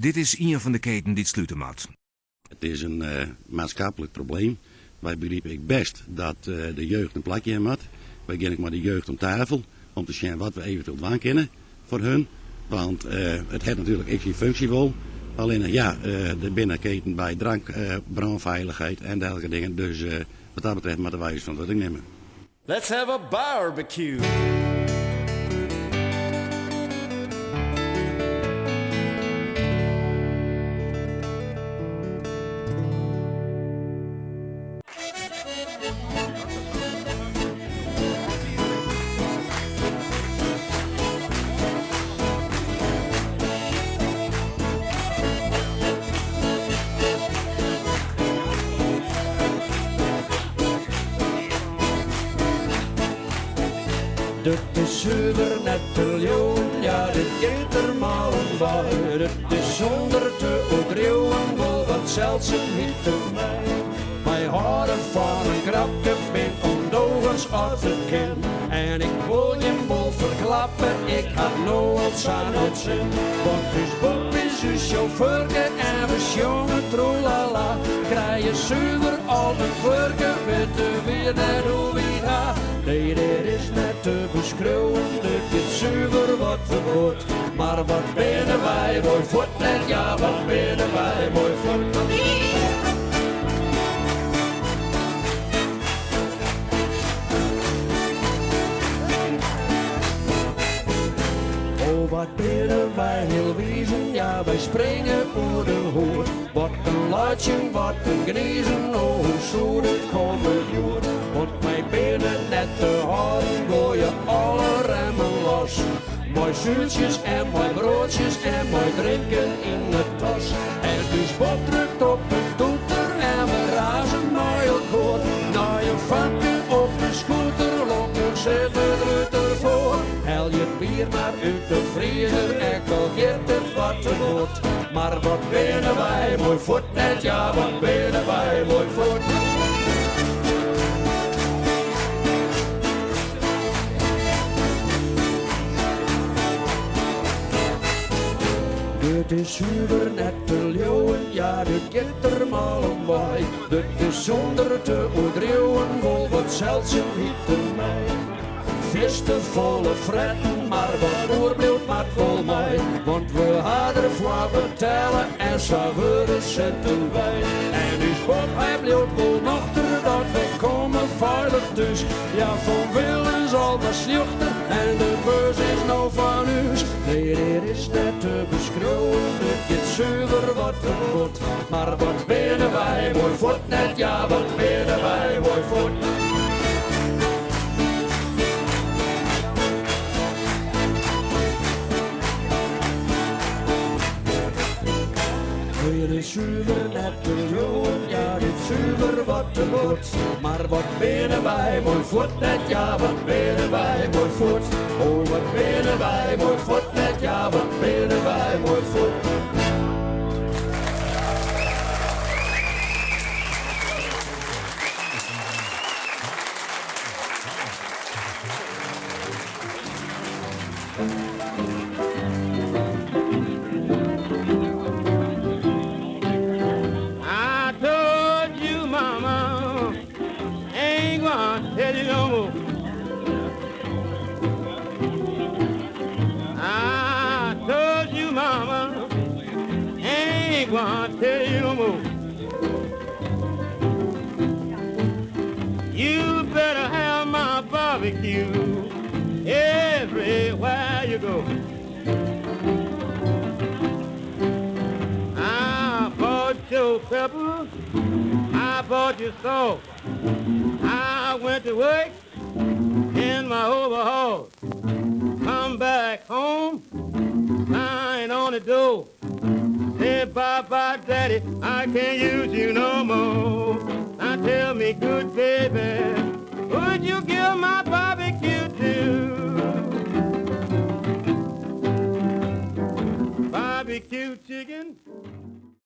Dit is Ian van de Keten die het sluiten moet. Het is een maatschappelijk probleem. Wij begrijpen ik best dat de jeugd een plakje in moet. Wij gaan maar de jeugd om tafel om te zien wat we eventueel doen kunnen voor hun. Want het heeft natuurlijk echt geen functie wel. Alleen de binnenketen bij drank, brandveiligheid en dergelijke dingen. Dus wat dat betreft moeten wij eens van wat ik nemen. Let's have a barbecue. Dit is zuiver net te leeuwen, ja dit gaat er maar om bij. Dit is zonder te overdreeuwen, wel wat zeldzaam niet te mij. Wij houden van een krapje ben ondogens uit het kind. En ik wil je bol verklappen, ik had nooit aan het zin. Want dus Bob is uw chauffeurke en we jongen troelala. Krijg je zuiver al een vurke, weten weer net hoe wie gaat. Nee, dit is net te beschreeuwen, dit is zuiver wat we wordt. Maar wat binnen wij, mooi voort net, ja, wat binnen wij, mooi voort. Oh, wat binnen wij heel wezen, ja, wij springen voor de hoer. Wat een luidje, wat een gniezen, oh, hoe zo dit komen joer. Want mij binnen net te houden, gooi je alle remmen los. Mooi zuurtjes en mooi broodjes en mooi drinken in het tas. En dus Bob drukt op de toeter en we razen naar je koor. Naar je vakje op de scooter, lokken zitten eruit ervoor. Hel je het bier maar uit de vriezer en kalgeert het wat er wordt. Maar wat binnen wij, mooi voort net, ja, wat binnen wij, mooi voort. Dit is zuiver net te leeuwen, ja, dit gaat er maar om bij. Dit is zonder te overdreeuwen, vol wat zeldzaam niet te mij. Visten volle fretten, maar wat oorbleef maar vol mij. Want we hadden ervoor betalen en saveuren centen bij. En dus Bob, hij bleef wel nochter dat we komen veilig thuis. Ja, van willen zal maar sluchten en de beurs is nou van huis. Nee, dit is net te beschreeuwen, dit gaat zuiver wat er wordt. Maar wat binnen wij, mooi voort net, ja, wat binnen wij, mooi voort. Dit is zuiver net te leeuwen, ja, dit is zuiver wat er wordt. Maar wat binnen wij, mooi voort net, ja, wat binnen wij, mooi voort. Oh, wat binnen wij, mooi voort net, ja, wat binnen wij, mooi voort. You better have my barbecue everywhere you go. I bought your pepper, I bought your salt. I went to work in my overhaul. Come back home, lying on the door. Say bye-bye, daddy, I can't use you no more. Now tell me, good baby, would you give